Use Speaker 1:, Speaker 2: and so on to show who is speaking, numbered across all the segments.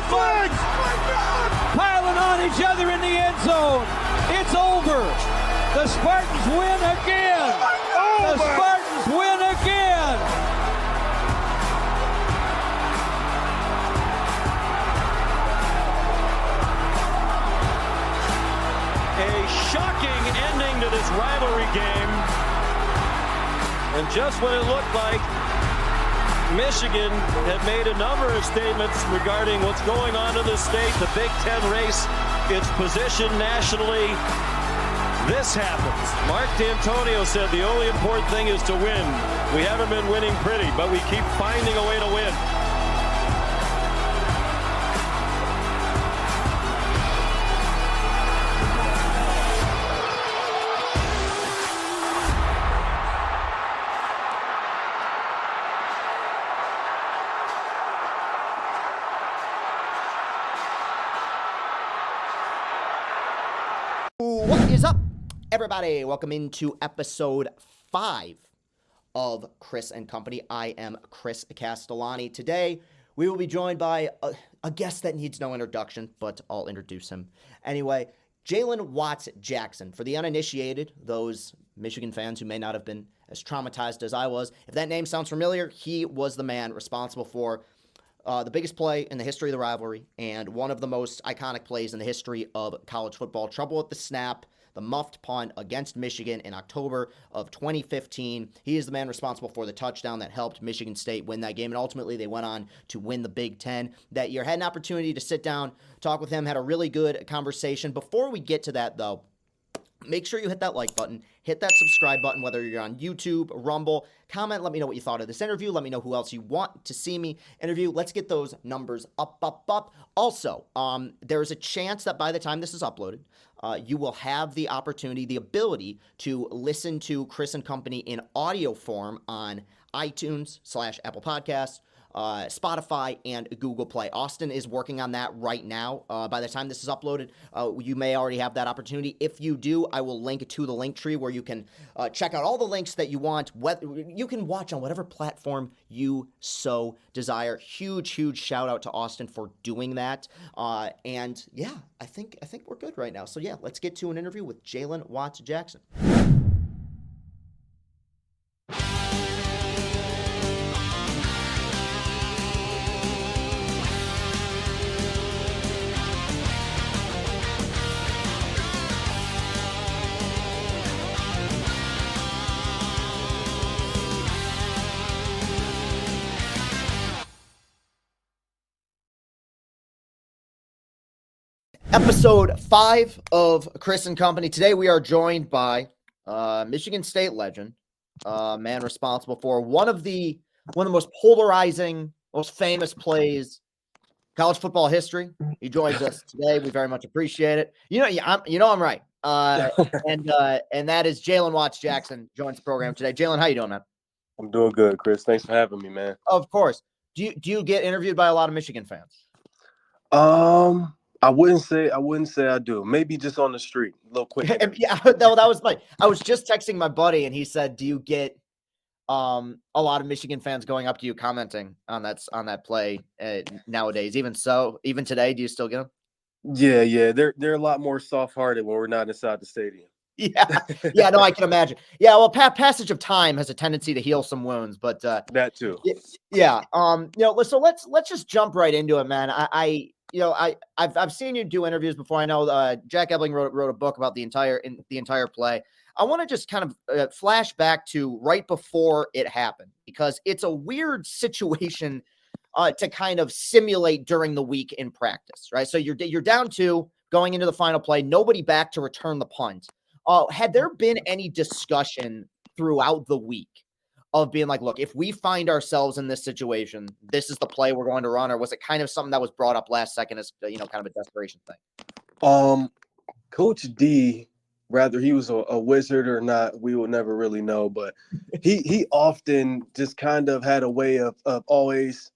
Speaker 1: fun. Piling on each other in the end zone. It's over. The Spartans win again. The Spartans win again.
Speaker 2: A shocking ending to this rivalry game. And just when it looked like Michigan had made a number of statements regarding what's going on in the state, the Big Ten race, its position nationally, this happens. Mark D'Antonio said the only important thing is to win. We haven't been winning pretty, but we keep finding a way to win.
Speaker 3: What is up, everybody? Welcome into episode 5 of Chris and Company. I am Chris Castellani. Today, we will be joined by a guest that needs no introduction, but I'll introduce him. Anyway, Jalen Watts Jackson. For the uninitiated, those Michigan fans who may not have been as traumatized as I was, if that name sounds familiar, he was the man responsible for the biggest play in the history of the rivalry and one of the most iconic plays in the history of college football. Trouble at the snap, the muffed punt against Michigan in October of 2015. He is the man responsible for the touchdown that helped Michigan State win that game, and ultimately they went on to win the Big Ten that year. Had an opportunity to sit down, talk with him, had a really good conversation. Before we get to that, though, make sure you hit that like button, hit that subscribe button, whether you're on YouTube, Rumble. Comment, let me know what you thought of this interview. Let me know who else you want to see me interview. Let's get those numbers up. Also, there's a chance that by the time this is uploaded, you will have the opportunity, the ability to listen to Chris and Company in audio form on iTunes/Apple Podcasts, Spotify, and Google Play. Austin is working on that right now. By the time this is uploaded, you may already have that opportunity. If you do, I will link to the link tree where you can check out all the links that you want. You can watch on whatever platform you so desire. Huge shout out to Austin for doing that. And yeah, I think we're good right now. So yeah, let's get to an interview with Jalen Watts Jackson. Episode 5 of Chris and Company. Today we are joined by Michigan State legend, man responsible for one of the most polarizing, most famous plays college football history. He joins us today. We very much appreciate it. I'm right. And that is Jalen Watts Jackson joins the program today. Jalen, how you doing, man?
Speaker 4: I'm doing good, Chris. Thanks for having me, man.
Speaker 3: Of course. Do you get interviewed by a lot of Michigan fans?
Speaker 4: I wouldn't say I do. Maybe just on the street, a little quick.
Speaker 3: Yeah, that was funny. I was just texting my buddy, and he said, "Do you get a lot of Michigan fans going up to you commenting on that play nowadays? Even today, do you still get them?"
Speaker 4: Yeah. They're a lot more soft-hearted when we're not inside the stadium.
Speaker 3: Yeah. No, I can imagine. Yeah, well, passage of time has a tendency to heal some wounds, but
Speaker 4: that too.
Speaker 3: Yeah. So let's just jump right into it, man. I've seen you do interviews before. I know Jack Ebling wrote a book about the entire play. I want to just kind of flash back to right before it happened, because it's a weird situation to kind of simulate during the week in practice, right? So you're down 2 going into the final play, nobody back to return the punt. Had there been any discussion throughout the week of being like, look, if we find ourselves in this situation, this is the play we're going to run? Or was it kind of something that was brought up last second as, kind of a desperation thing?
Speaker 4: Coach D, whether he was a wizard or not, we will never really know, but he often just kind of had a way of always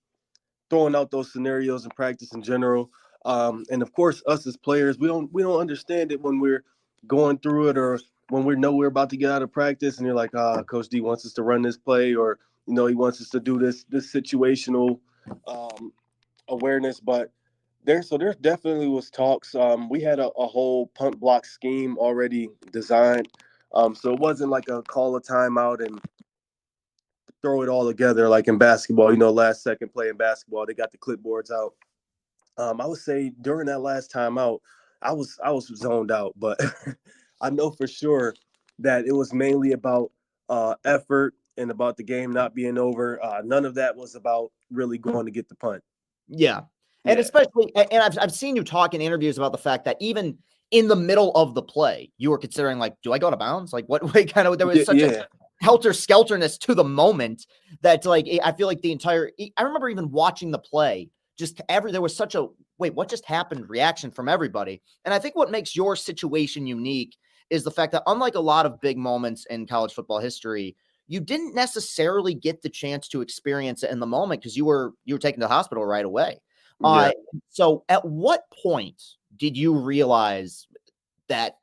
Speaker 4: throwing out those scenarios in practice in general. And of course, us as players, we don't understand it when we're going through it, or when we know we're about to get out of practice and you're like, Coach D wants us to run this play, or, he wants us to do this situational awareness. But There definitely was talks. We had a whole punt block scheme already designed. So it wasn't like a call a timeout and throw it all together like in basketball. Last second play in basketball, they got the clipboards out. I would say during that last timeout, I was zoned out, but I know for sure that it was mainly about effort and about the game not being over. None of that was about really going to get the punt.
Speaker 3: Yeah. And
Speaker 4: Yeah.
Speaker 3: especially, and I've seen you talk in interviews about the fact that even in the middle of the play, you were considering, like, do I go to bounds? Like, what way kind of, there was such a
Speaker 4: Yeah.
Speaker 3: helter-skelterness to the moment that, like, I feel like I remember even watching the play, there was such a, wait, what just happened reaction from everybody. And I think what makes your situation unique is the fact that, unlike a lot of big moments in college football history, you didn't necessarily get the chance to experience it in the moment because you were taken to the hospital right away.
Speaker 4: Yeah.
Speaker 3: So at what point did you realize that,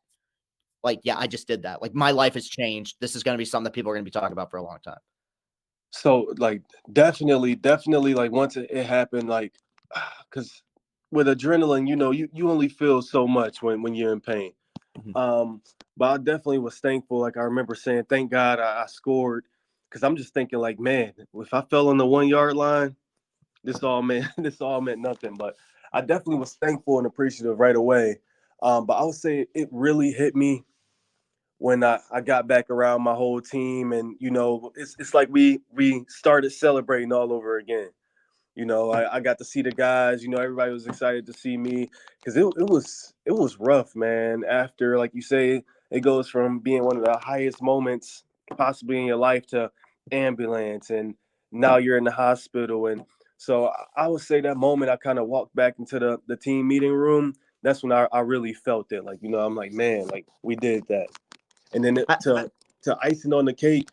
Speaker 3: like, yeah, I just did that. Like, my life has changed. This is going to be something that people are going to be talking about for a long time.
Speaker 4: So like definitely like once it happened, like because with adrenaline, you only feel so much when you're in pain.
Speaker 3: Mhm.
Speaker 4: But I definitely was thankful. Like I remember saying, "Thank God I scored," because I'm just thinking like, man, if I fell on the 1 yard line, this all meant this all meant nothing. But I definitely was thankful and appreciative right away. But I would say it really hit me when I got back around my whole team, and it's like we started celebrating all over again. I got to see the guys. Everybody was excited to see me because it was rough, man. After, like you say, it goes from being one of the highest moments possibly in your life to ambulance, and now you're in the hospital. And so I would say that moment I kind of walked back into the team meeting room. That's when I really felt it. Like, I'm like, man, like we did that. And then to icing on the cake,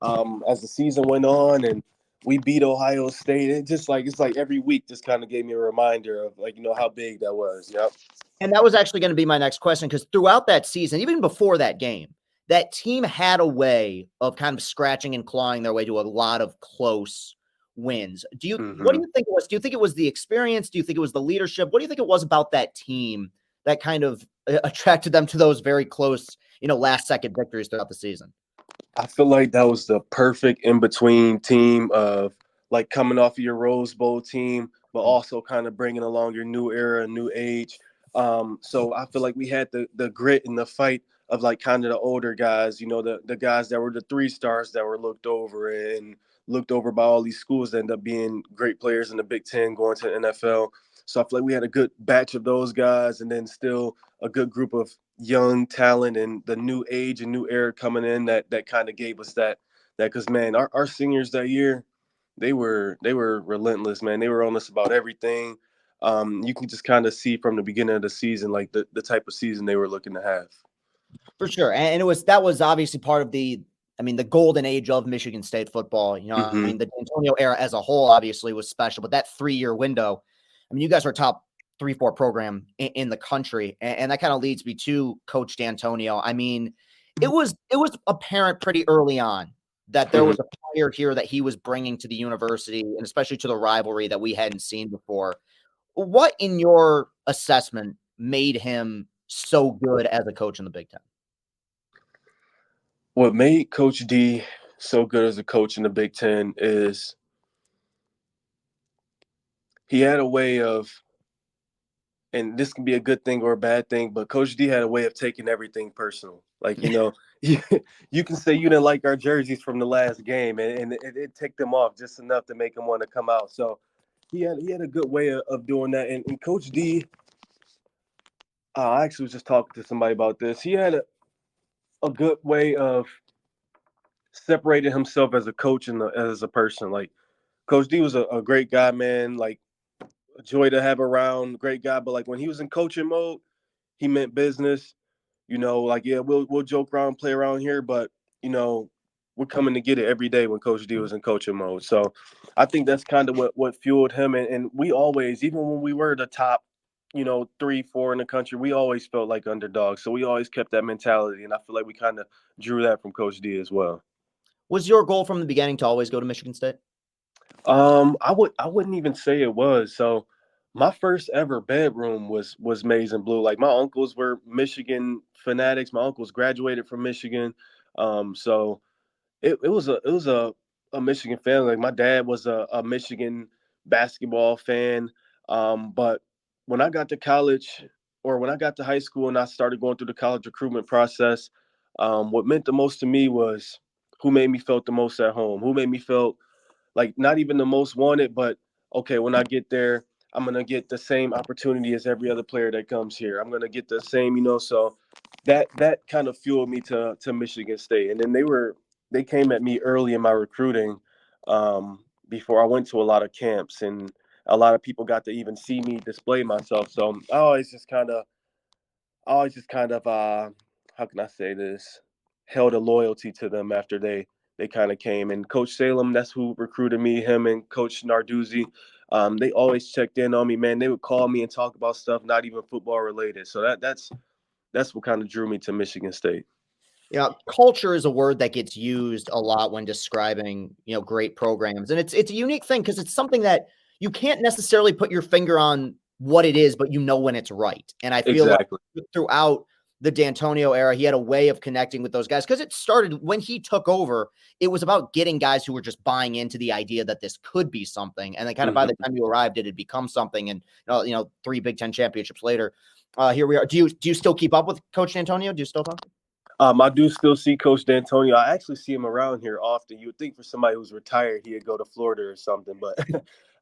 Speaker 4: as the season went on and we beat Ohio State, it's like every week just kind of gave me a reminder of, like, how big that was. Yep.
Speaker 3: And that was actually going to be my next question, because throughout that season, even before that game, that team had a way of kind of scratching and clawing their way to a lot of close wins. What do
Speaker 4: Hmm.
Speaker 3: you think it was? Do you think it was the experience? Do you think it was the leadership? What do you think it was about that team that kind of attracted them to those very close, last second victories throughout the season?
Speaker 4: I feel like that was the perfect in between team of, like, coming off of your Rose Bowl team, but also kind of bringing along your new era, new age. So I feel like we had the grit and the fight of, like, kind of the older guys, the guys that were the 3 stars that were looked over by all these schools that end up being great players in the Big Ten going to the NFL. So I feel like we had a good batch of those guys, and then still a good group of young talent and the new age and new era coming in that kind of gave us that because, man, our seniors that year, they were relentless, man. They were on us about everything. You can just kind of see from the beginning of the season, like, the type of season they were looking to have.
Speaker 3: For sure. And that was obviously part of the golden age of Michigan State football.
Speaker 4: Hmm.
Speaker 3: The Antonio era as a whole obviously was special, but that 3-year window, you guys were top 3-4 program in the country. And that kind of leads me to Coach D'Antonio. It was apparent pretty early on that there
Speaker 4: Hmm.
Speaker 3: was a player here that he was bringing to the university, and especially to the rivalry, that we hadn't seen before. What, in your assessment, made him so good as a coach in the Big Ten?
Speaker 4: What made Coach D so good as a coach in the Big Ten is he had a way of, and this can be a good thing or a bad thing, but Coach D had a way of taking everything personal. Like, you, you can say you didn't like our jerseys from the last game, and it ticked them off just enough to make him want to come out. So he had a good way of doing that. And Coach D, I actually was just talking to somebody about this. He had a good way of separating himself as a coach and as a person. Like, Coach D was a great guy, man. Like, a joy to have around, great guy. But, like, when he was in coaching mode, he meant business. Like, yeah, we'll joke around, play around here, but we're coming to get it every day when Coach D was in coaching mode. So I think that's kind of what fueled him. And we always, even when we were the top, 3, 4 in the country, we always felt like underdogs. So we always kept that mentality. And I feel like we kind of drew that from Coach D as well.
Speaker 3: Was your goal from the beginning to always go to Michigan State?
Speaker 4: I wouldn't even say it was. So My first ever bedroom was maize and blue. Like my uncles were Michigan fanatics. My uncles graduated from Michigan. So it was a Michigan fan. Like my dad was a Michigan basketball fan. But when I got to college or when I got to high school and I started going through the college recruitment process, what meant the most to me was who made me felt the most at home, who made me felt like not even the most wanted, but okay, when I get there, I'm gonna get the same opportunity as every other player that comes here. I'm gonna get the same, so that kind of fueled me to Michigan State. And then they came at me early in my recruiting, before I went to a lot of camps and a lot of people got to even see me display myself. So I always just kind of how can I say this, held a loyalty to them after they kind of came. And Coach Salem, that's who recruited me, him and Coach Narduzzi. They always checked in on me, man. They would call me and talk about stuff not even football related. So that's what kind of drew me to Michigan State.
Speaker 3: Yeah, culture is a word that gets used a lot when describing, great programs. And it's a unique thing because it's something that you can't necessarily put your finger on what it is, but you know when it's right. And I feel like
Speaker 4: Exactly.
Speaker 3: throughout the D'Antonio era, he had a way of connecting with those guys because it started when he took over. It was about getting guys who were just buying into the idea that this could be something, and then kind of by the time you arrived, it had become something. And 3 Big Ten championships later, here we are. Do you still keep up with Coach D'Antonio? Do you still talk?
Speaker 4: I do still see Coach D'Antonio. I actually see him around here often. You would think for somebody who's retired, he'd go to Florida or something, but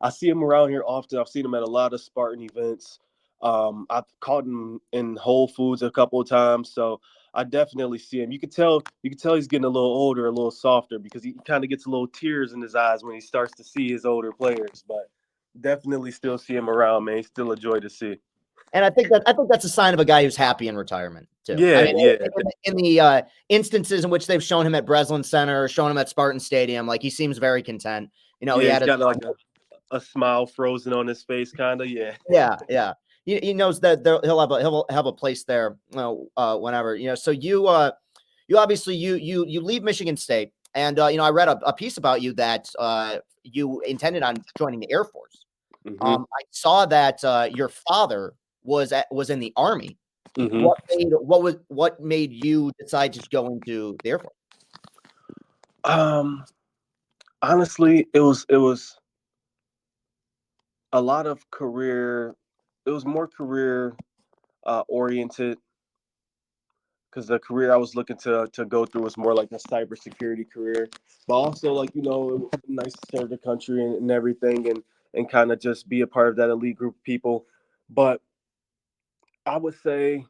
Speaker 4: I see him around here often. I've seen him at a lot of Spartan events. I've caught him in Whole Foods a couple of times, so I definitely see him. You can tell he's getting a little older, a little softer because he kind of gets a little tears in his eyes when he starts to see his older players. But definitely still see him around, man. He's still a joy to see.
Speaker 3: And I think that's a sign of a guy who's happy in retirement too. I
Speaker 4: Yeah,
Speaker 3: mean,
Speaker 4: yeah.
Speaker 3: in the instances in which they've shown him at Breslin Center, shown him at Spartan Stadium, like he seems very content. He
Speaker 4: Yeah, he's
Speaker 3: had
Speaker 4: got like a smile frozen on his face, kind of. Yeah.
Speaker 3: yeah. He knows that he'll have a place there, whenever. So you obviously you leave Michigan State, and I read a piece about you that you intended on joining the Air Force.
Speaker 4: Hmm.
Speaker 3: I saw that your father was in the Army.
Speaker 4: Hmm.
Speaker 3: What made you decide to go into the Air Force?
Speaker 4: Um, Honestly, it was a lot of career. It was more career oriented because the career I was looking to go through was more like a cybersecurity career, but also like it was nice to serve the country and everything, and kind of just be a part of that elite group of people. But I would say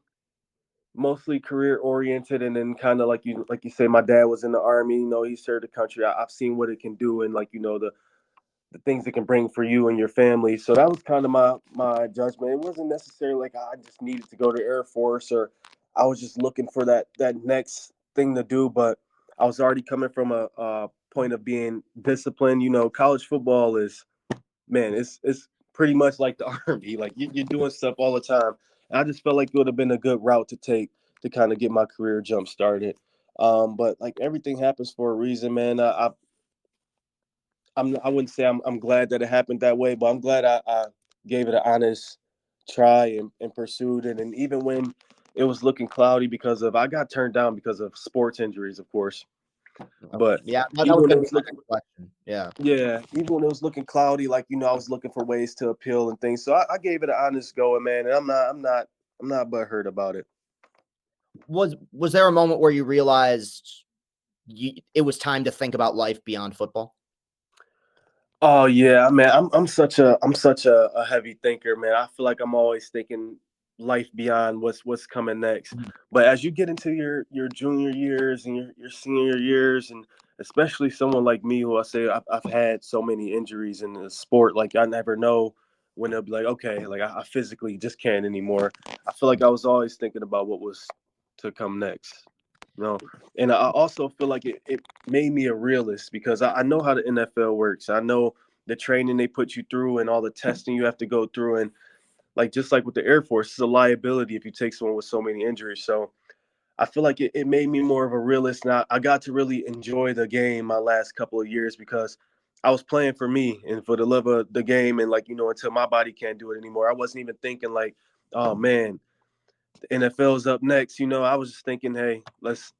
Speaker 4: mostly career oriented, and then kind of like you say, my dad was in the army. He served the country. I've seen what it can do, and the things it can bring for you and your family. So that was kind of my judgment. It wasn't necessarily like I just needed to go to Air Force, or I was just looking for that next thing to do. But I was already coming from a point of being disciplined. College football is, man, it's pretty much like the army. Like you're doing stuff all the time. And I just felt like it would have been a good route to take to kind of get my career jump started. But like everything happens for a reason, man. I wouldn't say I'm glad that it happened that way, but I'm glad I gave it an honest try and pursued it. And even when it was looking cloudy I got turned down because of sports injuries, of course.
Speaker 3: Okay,
Speaker 4: But
Speaker 3: yeah, that
Speaker 4: even
Speaker 3: was
Speaker 4: when
Speaker 3: going
Speaker 4: it
Speaker 3: to be
Speaker 4: was
Speaker 3: my
Speaker 4: looking
Speaker 3: next question. Yeah.
Speaker 4: yeah, even when it was looking cloudy, I was looking for ways to appeal and things. So I gave it an honest go, man, and I'm not butthurt about it.
Speaker 3: Was there a moment where you realized it was time to think about life beyond football?
Speaker 4: Oh yeah, man. I'm such a heavy thinker, man. I feel like I'm always thinking life beyond what's coming next.
Speaker 3: Mhm.
Speaker 4: But as you get into your junior years and your senior years, and especially someone like me who I've had so many injuries in the sport, like I never know when they'll be like, okay, like I physically just can't anymore. I feel like I was always thinking about what was to come next. You know, and I also feel like it made me a realist because I know how the NFL works. I know the training they put you through and all the testing you have to go through. And like just like with the Air Force, it's a liability if you take someone with so many injuries. So I feel like it made me more of a realist. Now I got to really enjoy the game my last couple of years because I was playing for me and for the love of the game, and like, until my body can't do it anymore. I wasn't even thinking like, oh man, the NFL's up next. I was just thinking, hey, let's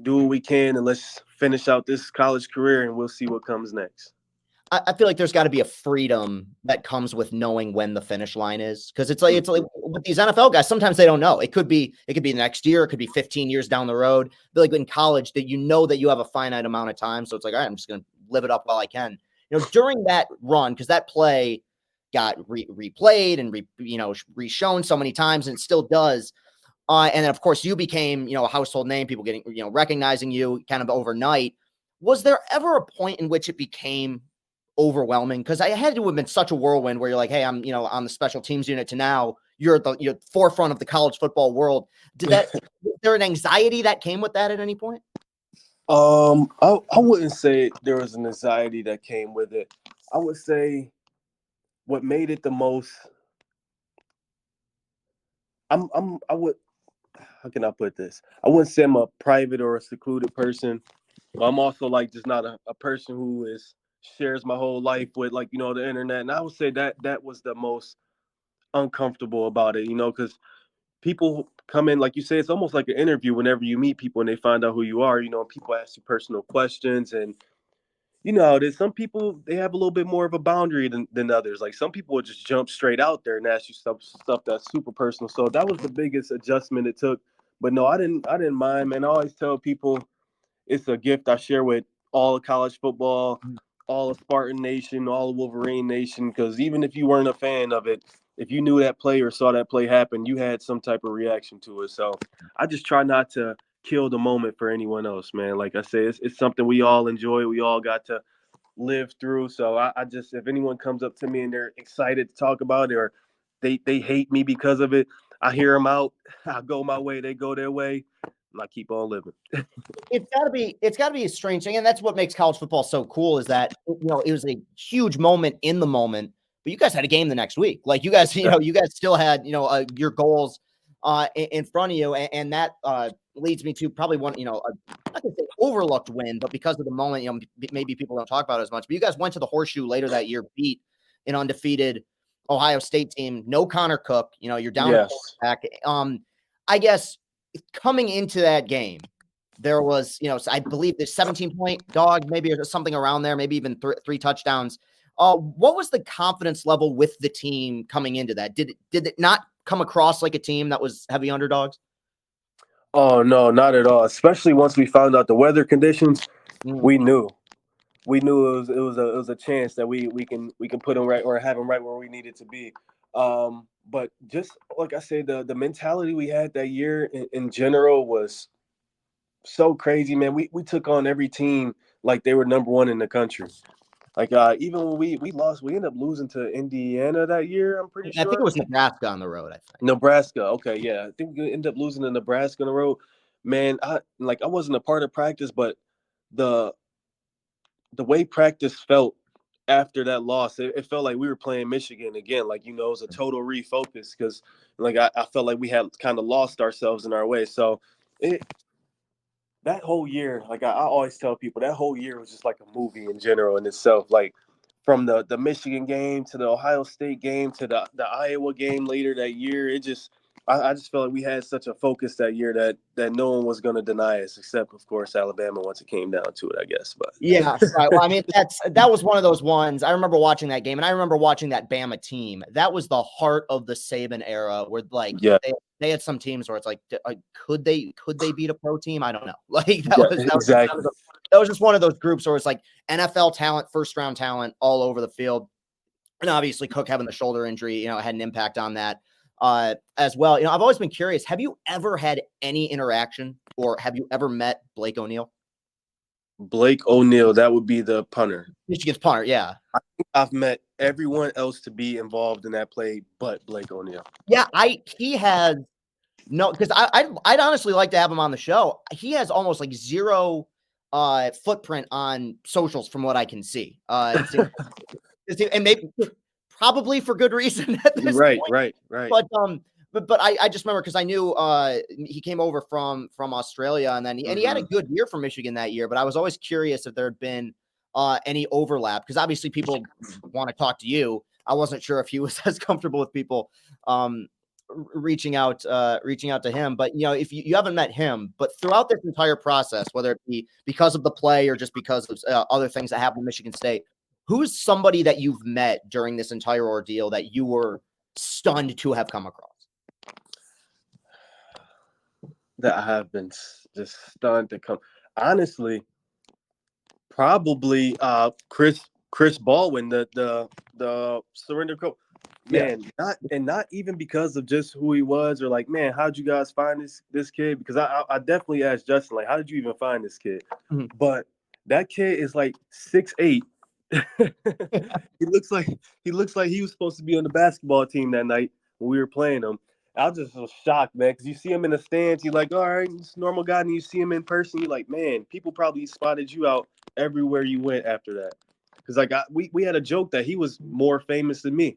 Speaker 4: do what we can and let's finish out this college career and we'll see what comes next.
Speaker 3: I feel like there's got to be a freedom that comes with knowing when the finish line is, because it's like with these NFL guys, sometimes they don't know. It could be next year, it could be 15 years down the road. But like in college, that that you have a finite amount of time, so it's like, all right, I'm just going to live it up while I can. During that run, because that play got replayed and reshown so many times, and it still does. And then of course you became a household name, people getting recognizing you kind of overnight. Was there ever a point in which it became overwhelming? Because I had to have been such a whirlwind where you're like, hey, I'm on the special teams unit, to now you're at the forefront of the college football world. Was there an anxiety that came with that at any point?
Speaker 4: I wouldn't say there was an anxiety that came with it. I would say what made it the most. I would. How can I put this? I wouldn't say I'm a private or a secluded person. I'm also like just not a person who shares my whole life with the internet. And I would say that was the most uncomfortable about it, because people come in, like you say, it's almost like an interview whenever you meet people and they find out who you are, and people ask you personal questions. And how it is. Some people, they have a little bit more of a boundary than others. Like some people would just jump straight out there and ask you stuff that's super personal. So that was the biggest adjustment it took. But no, I didn't mind, man. I always tell people it's a gift I share with all of college football, all of Spartan Nation, all of Wolverine Nation. Because even if you weren't a fan of it, if you knew that play or saw that play happen, you had some type of reaction to it. So I just try not to kill the moment for anyone else, man. Like I say, it's something we all enjoy. We all got to live through. So I just, if anyone comes up to me and they're excited to talk about it, or they hate me because of it, I hear them out. I go my way, they go their way, and I keep on living.
Speaker 3: It's gotta be a strange thing, and that's what makes college football so cool, is that it was a huge moment in the moment, but you guys had a game the next week. Like you guys, you guys still had your goals in front of you, and that leads me to probably one, not gonna say overlooked win, but because of the moment, maybe people don't talk about it as much. But you guys went to the Horseshoe later that year, beat an undefeated Ohio State team, no Connor Cook. You're down a quarterback. I guess coming into that game, there was, I believe the 17-point dog, maybe something around there, maybe even three touchdowns. What was the confidence level with the team coming into that? Did it not come across like a team that was heavy underdogs?
Speaker 4: Oh no, not at all. Especially once we found out the weather conditions, we knew. We knew it was a chance that we can put them right, or have them right where we needed to be. But just like I said, the mentality we had that year in general was so crazy, man. We took on every team like they were number one in the country. Like even when we lost, we ended up losing to Indiana that year, I'm pretty
Speaker 3: I think it
Speaker 4: sure.
Speaker 3: was Nebraska on the road, I think.
Speaker 4: Nebraska. Okay, yeah. I think we ended up losing to Nebraska on the road. Man, I wasn't a part of practice, but the the way practice felt after that loss, it felt like we were playing Michigan again. Like, it was a total refocus, because like I felt like we had kind of lost ourselves in our way. So it that whole year, like I always tell people, that whole year was just like a movie in general in itself. Like from the Michigan game to the Ohio State game to the Iowa game later that year, I just felt like we had such a focus that year that no one was going to deny us, except of course Alabama once it came down to it, I guess. But
Speaker 3: Yeah, right. Well, I mean, that was one of those ones. I remember watching that game, and I remember watching that Bama team. That was the heart of the Saban era, where like
Speaker 4: yeah,
Speaker 3: they had some teams where it's like, could they beat a pro team? I don't know. Like that
Speaker 4: yeah,
Speaker 3: was
Speaker 4: exactly.
Speaker 3: that was just one of those groups where it's like NFL talent, first round talent all over the field, and obviously Cook having the shoulder injury, had an impact on that as well. I've always been curious. Have you ever had any interaction, or have you ever met Blake O'Neill?
Speaker 4: Blake O'Neill, that would be the punter.
Speaker 3: Michigan's punter, yeah.
Speaker 4: I've met everyone else to be involved in that play but Blake O'Neill.
Speaker 3: Yeah, he has no, because I'd honestly like to have him on the show. He has almost like zero footprint on socials from what I can see. And maybe probably for good reason at this
Speaker 4: Right,
Speaker 3: point.
Speaker 4: right.
Speaker 3: But I just remember, because I knew he came over from Australia, and then he had a good year for Michigan that year. But I was always curious if there had been any overlap? Because obviously people want to talk to you. I wasn't sure if he was as comfortable with people reaching out to him. But if you haven't met him, but throughout this entire process, whether it be because of the play or just because of other things that happened in Michigan State, who's somebody that you've met during this entire ordeal that you were stunned to have come across?
Speaker 4: That I have been just stunned to come. Honestly, probably Chris Baldwin, the surrender coach. Man, not even because of just who he was or like, man, how'd you guys find this kid? Because I definitely asked Justin, like, how did you even find this kid?
Speaker 3: Mm-hmm.
Speaker 4: But that kid is like 6'8". He looks like he was supposed to be on the basketball team that night when we were playing him. I just was shocked, man, because you see him in the stands, you're like, all right, he's a normal guy, and you see him in person, you're like, man, people probably spotted you out everywhere you went after that. Because like we had a joke that he was more famous than me.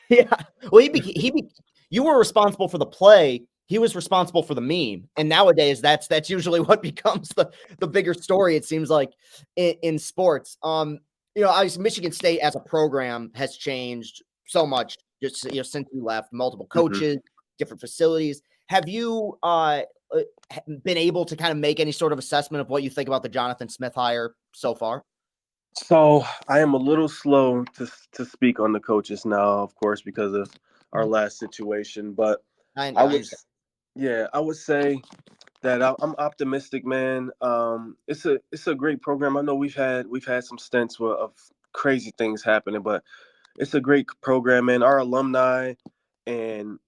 Speaker 3: Yeah. Well, you were responsible for the play. He was responsible for the meme. And nowadays that's usually what becomes the bigger story, it seems like, in sports. Obviously Michigan State as a program has changed so much just since you left. Multiple coaches, different facilities. Have you been able to kind of make any sort of assessment of what you think about the Jonathan Smith hire so far?
Speaker 4: So I am a little slow to speak on the coaches now, of course, because of our last situation. But I would say that I'm optimistic, man. It's a great program. I know we've had some stints of crazy things happening, but it's a great program, man. Our alumni and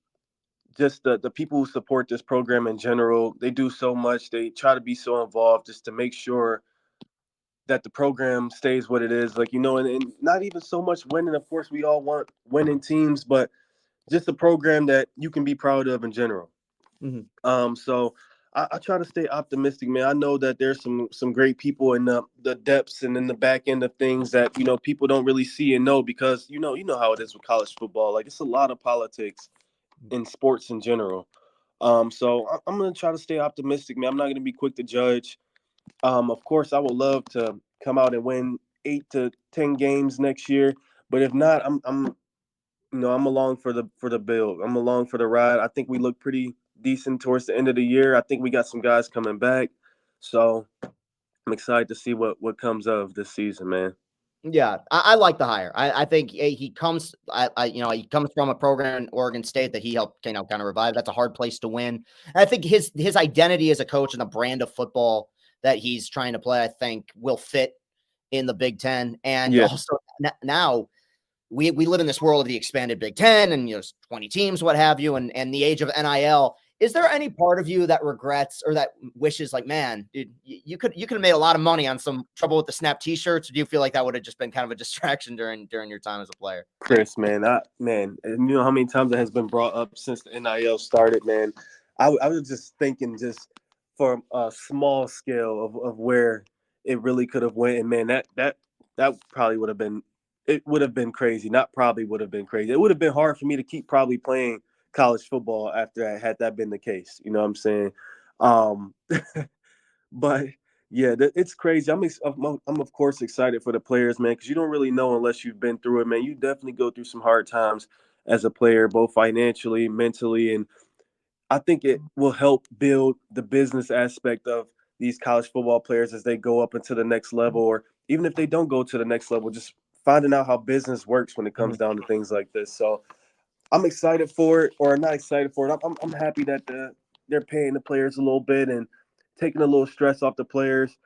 Speaker 4: just the people who support this program in general, they do so much. They try to be so involved just to make sure that the program stays what it is. Like, and not even so much winning. Of course, we all want winning teams, but just a program that you can be proud of in general. So I try to stay optimistic, man. I know that there's some great people in the depths and in the back end of things that, people don't really see and know because, you know how it is with college football. Like, it's a lot of politics in sports in general. So I'm going to try to stay optimistic, man. I'm not going to be quick to judge. Of course, I would love to come out and win 8 to 10 games next year, but if not, I'm along for the build. I'm along for the ride. I think we look pretty decent towards the end of the year. I think we got some guys coming back, so I'm excited to see what comes of this season, man.
Speaker 3: Yeah, I like the hire. I think he comes. He comes from a program in Oregon State that he helped kind of revive. That's a hard place to win. And I think his identity as a coach and the brand of football that he's trying to play, I think, will fit in the Big Ten. And also now we live in this world of the expanded Big Ten and 20 teams, what have you, and the age of NIL. Is there any part of you that regrets or that wishes, like, man, dude, you could have made a lot of money on some trouble with the snap T-shirts? Or do you feel like that would have just been kind of a distraction during your time as a player?
Speaker 4: Chris, man, and you know how many times that has been brought up since the NIL started, man. I was just thinking, just for a small scale of where it really could have went, and man, that probably would have been. It would have been crazy. Not probably would have been crazy. It would have been hard for me to keep probably playing college football after had that been the case. You know what I'm saying? But yeah, it's crazy. I'm of course excited for the players, man, because you don't really know unless you've been through it, man. You definitely go through some hard times as a player, both financially, mentally, and I think it will help build the business aspect of these college football players as they go up into the next level, or even if they don't go to the next level, just finding out how business works when it comes down to things like this. So I'm excited for it, or not excited for it. I'm happy that they're paying the players a little bit and taking a little stress off the players.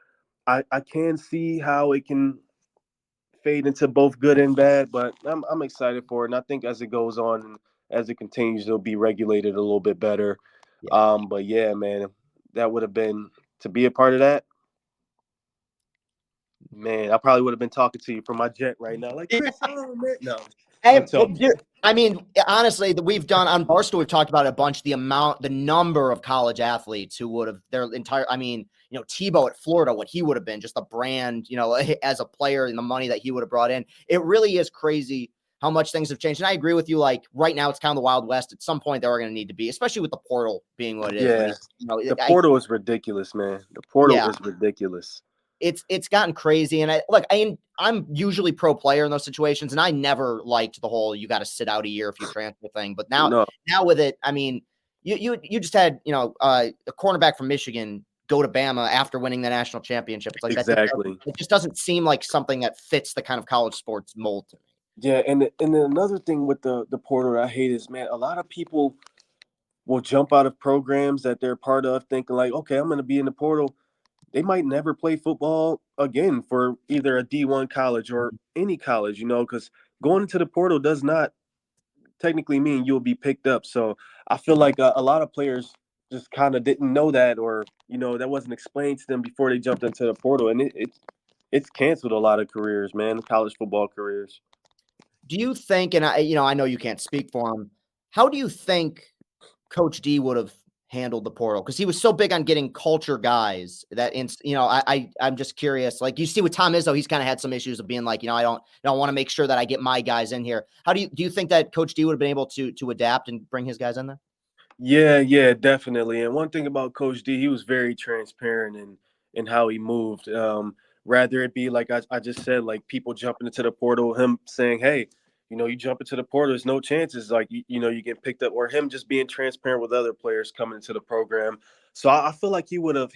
Speaker 4: I can see how it can fade into both good and bad, but I'm excited for it. And I think as it goes on and as it continues, it'll be regulated a little bit better.
Speaker 3: Yeah.
Speaker 4: But yeah, man, that would have been to be a part of that. Man, I probably would have been talking to you from my jet right now. Like, Chris, oh, man. No.
Speaker 3: Hey, I mean, honestly, we've done on Barstool, we've talked about a bunch, the number of college athletes who would have their entire, Tebow at Florida, what he would have been, just a brand, as a player and the money that he would have brought in. It really is crazy how much things have changed. And I agree with you. Like right now, it's kind of the Wild West. At some point, they are going to need to be, especially with the portal being what it is.
Speaker 4: Yeah. The portal is ridiculous, man. The portal is ridiculous.
Speaker 3: it's gotten crazy. And I'm usually pro player in those situations, and I never liked the whole you got to sit out a year if you transfer thing. But now with it, I mean, you just had a cornerback from Michigan go to Bama after winning the national championship. It's like
Speaker 4: exactly.
Speaker 3: It just doesn't seem like something that fits the kind of college sports mold to me.
Speaker 4: Yeah, and then another thing with the portal I hate is, man, a lot of people will jump out of programs that they're part of thinking like, okay, I'm going to be in the portal. They might never play football again for either a D1 college or any college, because going into the portal does not technically mean you'll be picked up. So I feel like a lot of players just kind of didn't know that, or that wasn't explained to them before they jumped into the portal, and it's canceled a lot of careers, man, college football careers.
Speaker 3: Do you think, and I know you can't speak for him, how do you think Coach D would have handled the portal? Because he was so big on getting culture guys that, I'm just curious. Like you see with Tom Izzo, he's kind of had some issues of being like, I don't want to make sure that I get my guys in here. How do you think that Coach D would have been able to adapt and bring his guys in there?
Speaker 4: Yeah, definitely. And one thing about Coach D, he was very transparent in how he moved. Rather it be like I just said, like people jumping into the portal, him saying, "Hey, you jump into the portal, there's no chances like you get picked up," or him just being transparent with other players coming into the program. So I feel like he would have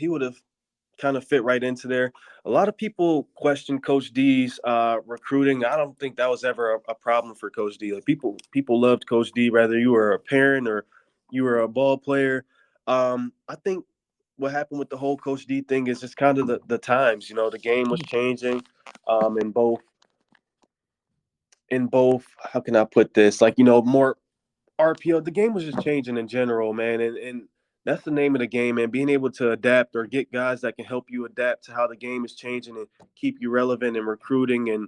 Speaker 4: kind of fit right into there. A lot of people question Coach D's recruiting. I don't think that was ever a problem for Coach D. Like people loved Coach D, whether you were a parent or you were a ball player. I think what happened with the whole Coach D thing is just kind of the times. The game was changing in both. How can I put this? Like more RPO. The game was just changing in general, man, and that's the name of the game, man. Being able to adapt or get guys that can help you adapt to how the game is changing and keep you relevant in recruiting, and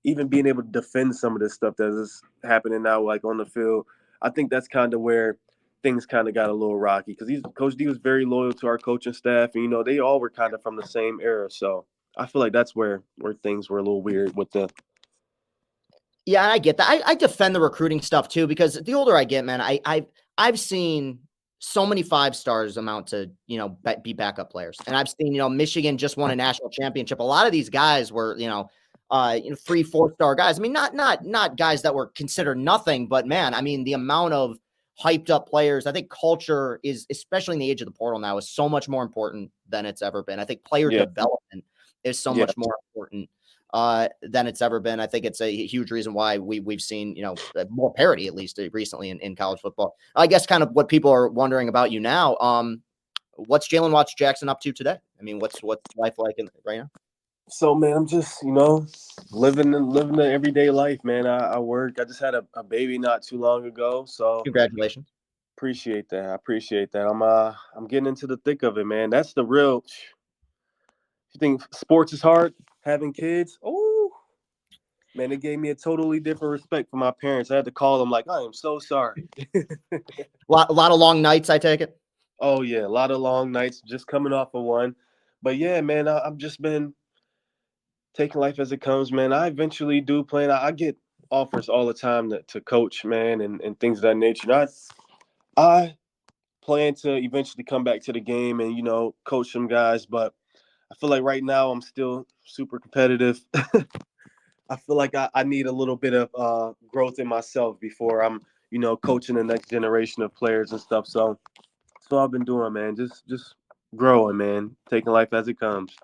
Speaker 4: even being able to defend some of this stuff that is happening now, like on the field. I think that's kind of where things kind of got a little rocky because Coach D was very loyal to our coaching staff, and they all were kind of from the same era. So I feel like that's where things were a little weird with the.
Speaker 3: Yeah, I get that. I defend the recruiting stuff too, because the older I get, man, I've seen so many 5-stars amount to, be backup players. And I've seen, Michigan just won a national championship. A lot of these guys were, 3-4-star guys. I mean, not guys that were considered nothing, but man, I mean, the amount of hyped up players, I think culture is, especially in the age of the portal now, is so much more important than it's ever been. I think player development is so much more important than it's ever been. I think it's a huge reason why we've seen, more parity, at least recently in college football. I guess kind of what people are wondering about you now. What's Jalen Watts Jackson up to today? I mean, what's life like right now?
Speaker 4: So, man, I'm just, living the everyday life, man. I work. I just had a baby not too long ago. So
Speaker 3: Congratulations.
Speaker 4: appreciate that. I appreciate that. I'm getting into the thick of it, man. That's the real. You think sports is hard? Having kids? Oh, man, it gave me a totally different respect for my parents. I had to call them like, I am so sorry.
Speaker 3: A lot of long nights, I take it.
Speaker 4: Oh yeah, a lot of long nights just coming off of one. But yeah, man, I've just been taking life as it comes, man. I eventually do plan. I get offers all the time to coach, man, and things of that nature. I plan to eventually come back to the game and coach some guys, but I feel like right now I'm still super competitive. I feel like I need a little bit of growth in myself before I'm coaching the next generation of players and stuff. So I've been doing, man. Just growing, man. Taking life as it comes.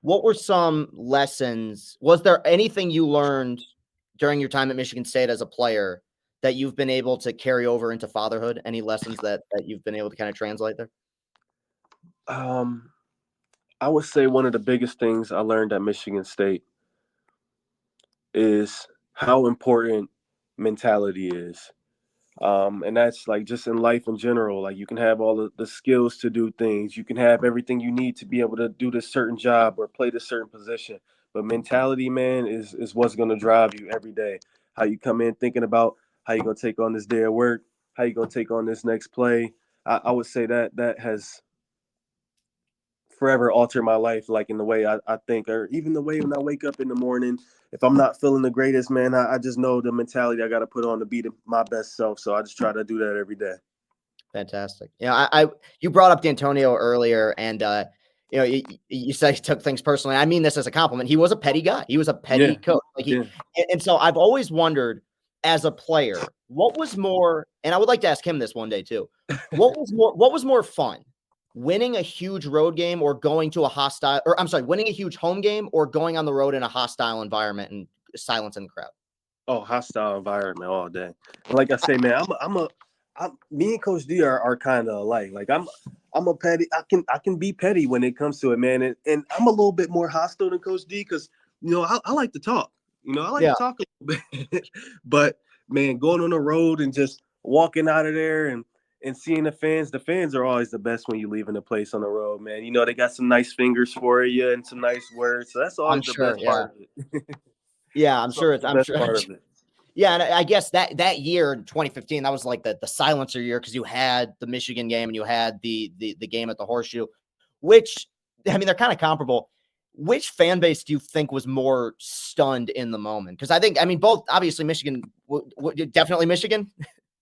Speaker 3: What were some lessons? Was there anything you learned during your time at Michigan State as a player that you've been able to carry over into fatherhood? Any lessons that you've been able to kind of translate there?
Speaker 4: I would say one of the biggest things I learned at Michigan State is how important mentality is. And that's like just in life in general. Like you can have all the skills to do things. You can have everything you need to be able to do this certain job or play this certain position. But mentality, man, is what's going to drive you every day. How you come in thinking about how you're going to take on this day of work, how you're going to take on this next play. I would say that has forever altered my life, like in the way I think, or even the way when I wake up in the morning. If I'm not feeling the greatest, man, I just know the mentality I got to put on to be my best self. So I just try to do that every day.
Speaker 3: Fantastic. Yeah, you brought up D'Antonio earlier, and you know, you said he took things personally. I mean this as a compliment. He was a petty guy. He was a petty
Speaker 4: Yeah,
Speaker 3: coach. Like
Speaker 4: yeah.
Speaker 3: and so I've always wondered as a player, what was more, and I would like to ask him this one day too. What was more fun? Winning a huge road game or going to a hostile, or I'm sorry, winning a huge home game or going on the road in a hostile environment and silence in the crowd?
Speaker 4: Oh, hostile environment all day. Like I say, man, me and Coach D are kind of alike. Like I'm a petty. I can be petty when it comes to it, man. And I'm a little bit more hostile than Coach D because I like to talk. I like
Speaker 3: Yeah.
Speaker 4: to talk a little bit. But man, going on the road and just walking out of there and seeing the fans are always the best when you leaving the place on the road, man. They got some nice fingers for you and some nice words. So that's
Speaker 3: I'm
Speaker 4: always the
Speaker 3: sure.
Speaker 4: best
Speaker 3: Yeah.
Speaker 4: part of it.
Speaker 3: Yeah.
Speaker 4: That's always the
Speaker 3: I'm
Speaker 4: best
Speaker 3: sure.
Speaker 4: part of it.
Speaker 3: Yeah, and I guess that year in 2015, that was like the silencer year because you had the Michigan game and you had the game at the Horseshoe, which, I mean, they're kind of comparable. Which fan base do you think was more stunned in the moment? Because I mean, both obviously Michigan, definitely Michigan.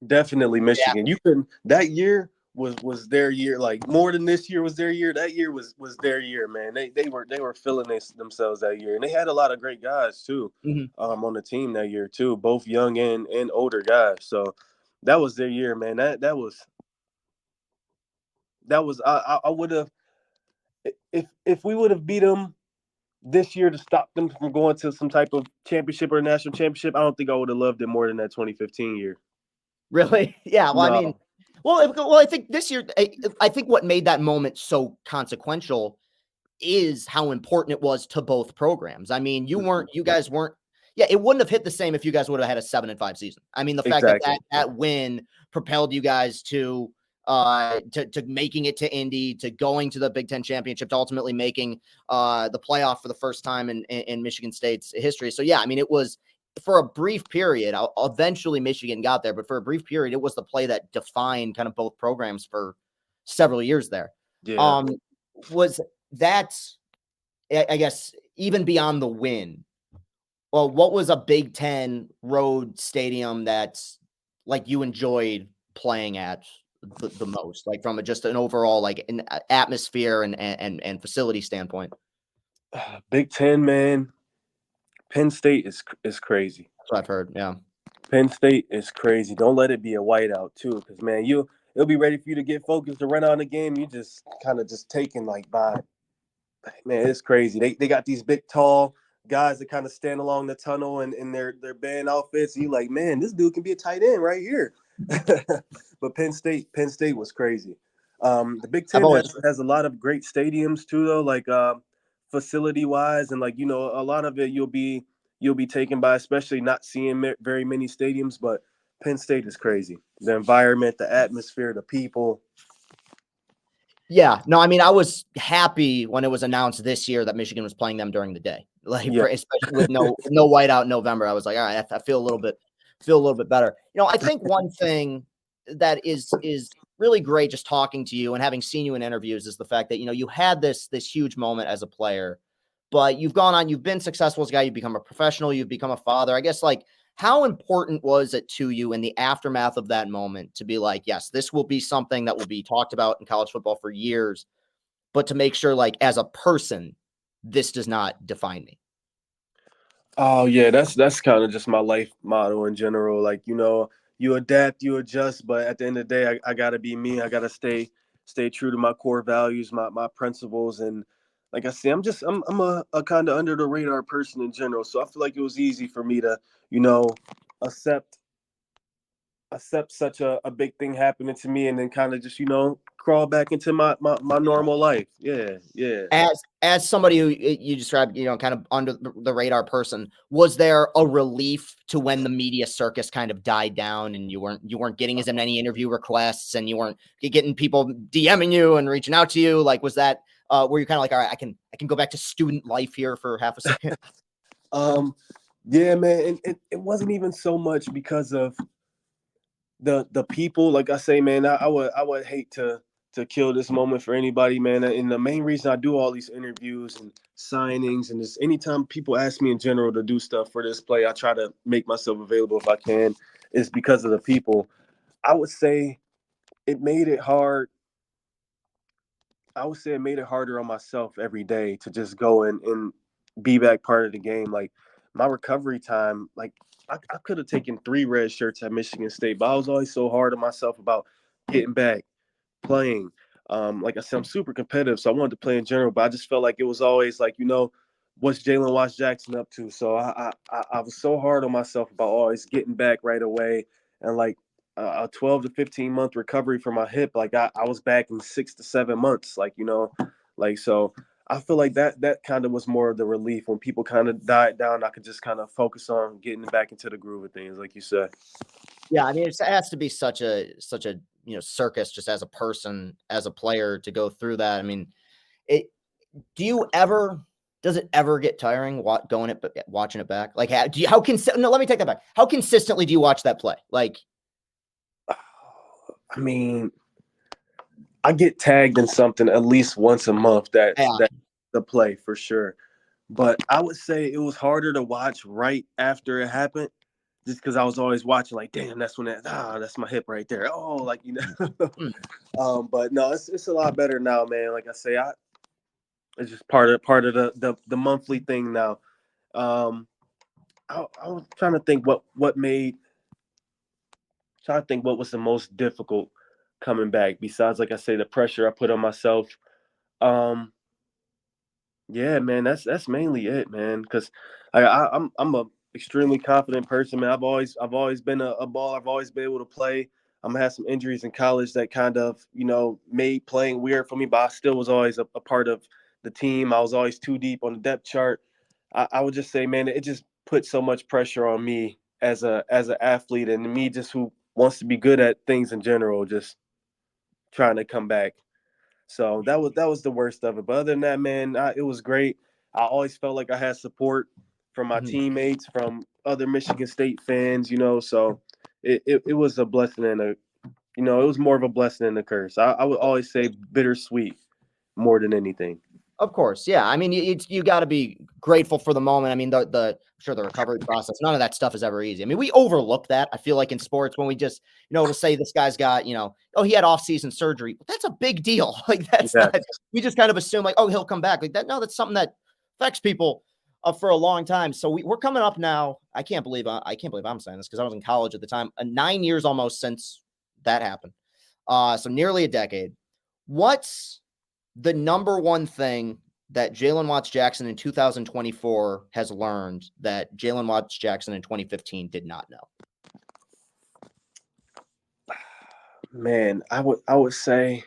Speaker 4: Definitely
Speaker 3: Yeah,
Speaker 4: Michigan. You couldn't. That year was their year. Like more than this year was their year. That year was their year, man. They were feeling themselves that year, and they had a lot of great guys too,
Speaker 3: mhm.
Speaker 4: on the team that year too, both young and older guys. So that was their year, man. That was I would have, if we would have beat them this year to stop them from going to some type of championship or national championship. I don't think I would have loved it more than that 2015 year.
Speaker 3: Really? Yeah. Well, I mean,
Speaker 4: No.
Speaker 3: I think this year, I think what made that moment so consequential is how important it was to both programs. I mean, you guys weren't, yeah, it wouldn't have hit the same if you guys would have had a 7-5 season. I mean, the fact that
Speaker 4: Exactly.
Speaker 3: that win propelled you guys to making it to Indy, to going to the Big Ten championship, to ultimately making the playoff for the first time in Michigan State's history. So yeah, I mean, it was for a brief period. Eventually Michigan got there, but for a brief period, it was the play that defined kind of both programs for several years there.
Speaker 4: Yeah.
Speaker 3: Um, was that, I guess, even beyond the win, well, what was a Big Ten road stadium that's like you enjoyed playing at the most, like from just an overall like an atmosphere and facility standpoint?
Speaker 4: Big Ten, man. Penn State is crazy.
Speaker 3: That's what I've heard. Yeah.
Speaker 4: Penn State is crazy. Don't let it be a whiteout too, because man, it'll be ready for you to get focused to run out the game. You just kind of just taken like by, man, it's crazy. They got these big tall guys that kind of stand along the tunnel in their band outfits. And you like, man, this dude can be a tight end right here. But Penn State was crazy. The Big
Speaker 3: I've
Speaker 4: Ten
Speaker 3: always
Speaker 4: has a lot of great stadiums too, though, like facility wise, and like a lot of it you'll be taken by, especially not seeing very many stadiums. But Penn State is crazy. The environment, the atmosphere, the people.
Speaker 3: Yeah, no, I mean, I was happy when it was announced this year that Michigan was playing them during the day, like
Speaker 4: Yeah.
Speaker 3: for especially with no whiteout in November. I was like, all right, I feel a little bit better. I think one thing that is really great just talking to you and having seen you in interviews is the fact that you had this huge moment as a player, but you've been successful as a guy, you've become a professional, you've become a father. I guess like how important was it to you in the aftermath of that moment to be like, yes, this will be something that will be talked about in college football for years, but to make sure, like, as a person, this does not define me?
Speaker 4: Oh yeah, that's kind of just my life motto in general. Like, you adapt, you adjust, but at the end of the day, I gotta be me. I gotta stay true to my core values, my principles, and like I say, I'm a kind of under the radar person in general. So I feel like it was easy for me to, you know, accept such a big thing happening to me and then kind of just, crawl back into my normal life. Yeah, yeah.
Speaker 3: As somebody who you described, kind of under the radar person, was there a relief to when the media circus kind of died down and you weren't getting as many interview requests and you weren't getting people DMing you and reaching out to you? Like, was that were you kind of like, all right, I can go back to student life here for half a second?
Speaker 4: Yeah, man, and it wasn't even so much because of the people. Like I say, man, I would hate to kill this moment for anybody, man. And the main reason I do all these interviews and signings and just anytime people ask me in general to do stuff for this play, I try to make myself available if I can, is because of the people. I would say it made it hard I would say it made it harder on myself every day to just go and be back part of the game. Like my recovery time, like I could have taken 3 red shirts at Michigan State, but I was always so hard on myself about getting back, playing. Like I said, I'm super competitive, so I wanted to play in general, but I just felt like it was always like, what's Jalen Watts Jackson up to? So I was so hard on myself about always getting back right away, and like a 12 to 15 month recovery for my hip. Like I was back in 6 to 7 months. Like so. I feel like that kind of was more of the relief when people kind of died down. I could just kind of focus on getting back into the groove of things, like you said.
Speaker 3: Yeah, I mean, it has to be such a circus just as a person, as a player to go through that. I mean, it. Do you ever? Does it ever get tiring watching it back? Like, no, let me take that back. How consistently do you watch that play? Like,
Speaker 4: I mean, I get tagged in something at least once a month. That's
Speaker 3: yeah,
Speaker 4: the play for sure. But I would say it was harder to watch right after it happened, just because I was always watching. Like, damn, that's that's my hip right there. Oh, like
Speaker 3: mm,
Speaker 4: But no, it's a lot better now, man. Like I say, it's just part of the monthly thing now. Um, I was trying to think what made trying to think what was the most difficult coming back besides, like I say, the pressure I put on myself. Um, yeah, man, that's mainly it, man. Because I'm a extremely confident person, man. I've always been a baller. I've always been able to play. I'm had some injuries in college that kind of made playing weird for me, but I still was always a part of the team. I was always too deep on the depth chart. I would just say, man, it just put so much pressure on me as an athlete and me just who wants to be good at things in general, just trying to come back. So that was the worst of it. But other than that, man, it was great. I always felt like I had support from my
Speaker 3: mhm.
Speaker 4: teammates, from other Michigan State fans. So it was a blessing and it was more of a blessing than a curse. I would always say bittersweet more than anything.
Speaker 3: Of course, yeah. I mean, you got to be grateful for the moment. I mean, I'm sure the recovery process, none of that stuff is ever easy. I mean, we overlook that. I feel like in sports when we just, to say this guy's got, oh, he had off-season surgery. But that's a big deal. Like that's
Speaker 4: Yeah.
Speaker 3: not. We just kind of assume like, oh, he'll come back. Like that. No, that's something that affects people for a long time. So we're coming up now. I can't believe I'm saying this because I was in college at the time. 9 years almost since that happened. So nearly a decade. What's the number one thing that Jalen Watts Jackson in 2024 has learned that Jalen Watts Jackson in 2015 did not know?
Speaker 4: Man, I would say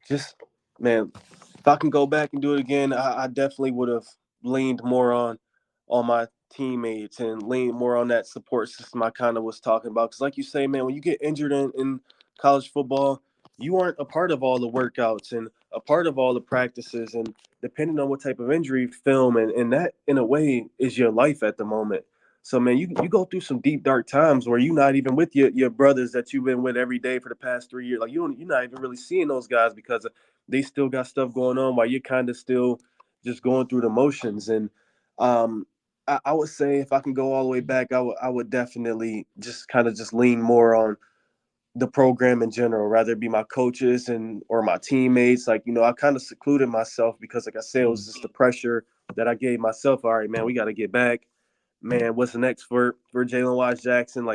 Speaker 4: just, man, if I can go back and do it again, I definitely would have leaned more on my teammates and leaned more on that support system I kind of was talking about. Because, like you say, man, when you get injured in college football, you aren't a part of all the workouts and a part of all the practices. And depending on what type of injury, film and that in a way is your life at the moment. So, man, you go through some deep dark times where you're not even with your brothers that you've been with every day for the past 3 years. Like you're not even really seeing those guys because they still got stuff going on while you're kind of still just going through the motions. And I would say if I can go all the way back, I would definitely just kind of just lean more on the program in general, rather it be my coaches and or my teammates. Like, I kind of secluded myself because, like I said, it was just the pressure that I gave myself. All right, man, we got to get back. Man, what's the next for Jalen Watts Jackson?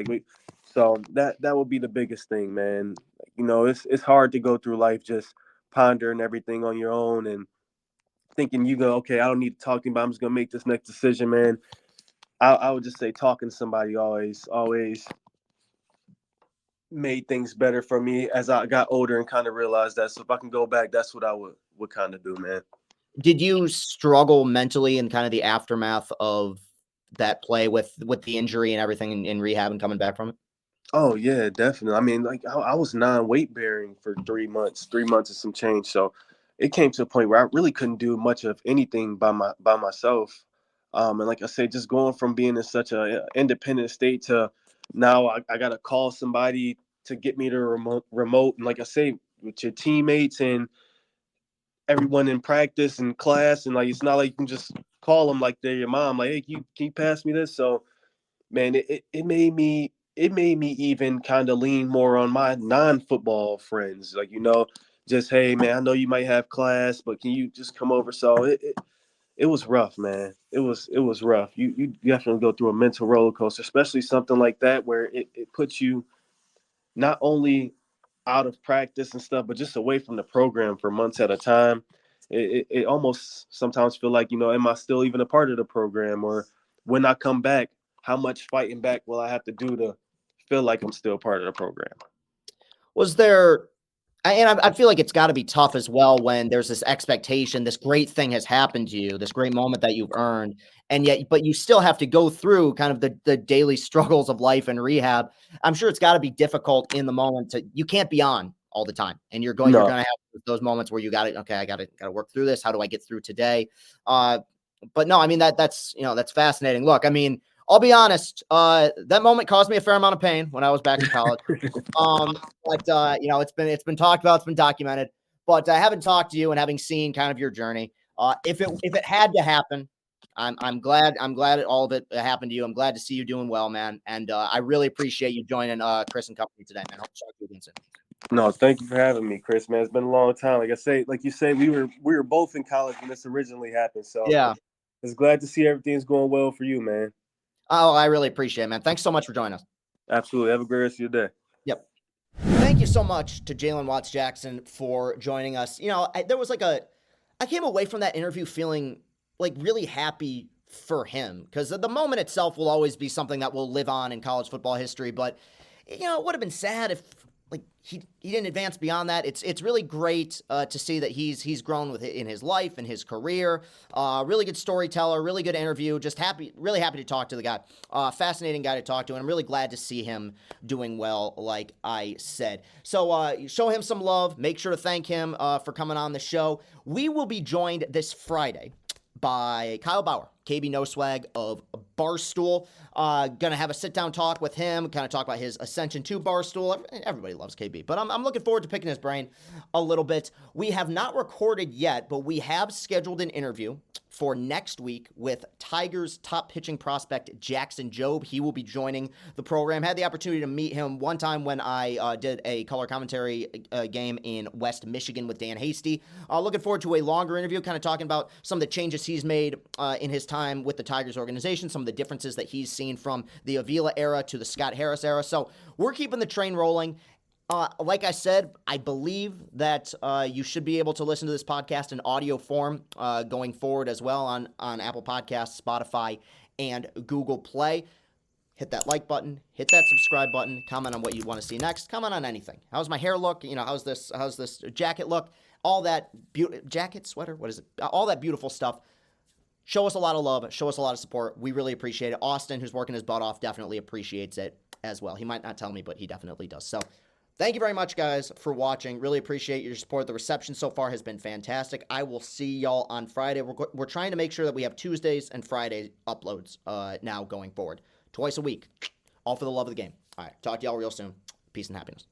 Speaker 4: So that would be the biggest thing, man. It's hard to go through life just pondering everything on your own and thinking you go, okay, I don't need to talk to anybody. I'm just gonna make this next decision, man. I would just say talking to somebody always made things better for me as I got older and kind of realized that. So if I can go back, that's what I would kind of do, man.
Speaker 3: Did you struggle mentally in kind of the aftermath of that play with the injury and everything in rehab and coming back from it?
Speaker 4: Oh yeah, definitely. I mean, like I was non-weight bearing for 3 months, 3 months and some change. So it came to a point where I really couldn't do much of anything by myself. And like I said, just going from being in such a independent state to now I gotta call somebody to get me to remote. And like I say, with your teammates and everyone in practice and class, and like it's not like you can just call them like they're your mom. Like, hey, can you pass me this? So man, it made me even kind of lean more on my non-football friends. Like, just, hey, man, I know you might have class, but can you just come over? So it was rough, man. It was rough. You definitely go through a mental roller coaster, especially something like that where it puts you not only out of practice and stuff, but just away from the program for months at a time. It almost sometimes feel like, am I still even a part of the program? Or when I come back, how much fighting back will I have to do to feel like I'm still part of the program?
Speaker 3: Was there, and I feel like it's got to be tough as well when there's this expectation, this great thing has happened to you, this great moment that you've earned, and yet, but you still have to go through kind of the daily struggles of life and rehab. I'm sure it's got to be difficult in the moment you can't be on all the time, and you're going to have those moments where you got to, okay, I got to work through this. How do I get through today? But no, I mean, that's fascinating. Look, I mean, I'll be honest, that moment caused me a fair amount of pain when I was back in college. But it's been talked about, it's been documented, but I haven't talked to you and having seen kind of your journey. If it had to happen, I'm glad all of it happened to you. I'm glad to see you doing well, man. And I really appreciate you joining Chris and company today, man. Hope to talk to you again soon.
Speaker 4: No, thank you for having me, Chris, man. It's been a long time. Like you say, we were both in college when this originally happened. So
Speaker 3: yeah,
Speaker 4: it's glad to see everything's going well for you, man.
Speaker 3: Oh, I really appreciate it, man. Thanks so much for joining us.
Speaker 4: Absolutely. Have a great rest of your day.
Speaker 3: Yep. Thank you so much to Jalen Watts Jackson for joining us. I came away from that interview feeling like really happy for him, because the moment itself will always be something that will live on in college football history. But, it would have been sad if he didn't advance beyond that. It's really great to see that he's grown in his life and his career. Really good storyteller, really good interview. Just really happy to talk to the guy. Fascinating guy to talk to, and I'm really glad to see him doing well, like I said. So show him some love. Make sure to thank him for coming on the show. We will be joined this Friday by Kyle Bauer, KB No Swag of Barstool. Gonna have a sit-down talk with him, kind of talk about his ascension to Barstool. Everybody loves KB, but I'm looking forward to picking his brain a little bit. We have not recorded yet, but we have scheduled an interview for next week with Tigers top pitching prospect Jackson Jobe. He will be joining the program. Had the opportunity to meet him one time when I did a color commentary game in West Michigan with Dan Hasty. Looking forward to a longer interview, kind of talking about some of the changes he's made in his time with the Tigers organization, some of the differences that he's seen from the Avila era to the Scott Harris era. So we're keeping the train rolling. Like I said, I believe that you should be able to listen to this podcast in audio form going forward as well on Apple Podcasts, Spotify, and Google Play. Hit that like button, hit that subscribe button, comment on what you want to see next, comment on anything. How's my hair look? How's this jacket look? All that jacket, sweater, what is it? All that beautiful stuff. Show us a lot of love. Show us a lot of support. We really appreciate it. Austin, who's working his butt off, definitely appreciates it as well. He might not tell me, but he definitely does. So thank you very much, guys, for watching. Really appreciate your support. The reception so far has been fantastic. I will see y'all on Friday. We're trying to make sure that we have Tuesdays and Friday uploads now going forward. Twice a week. All for the love of the game. All right. Talk to y'all real soon. Peace and happiness.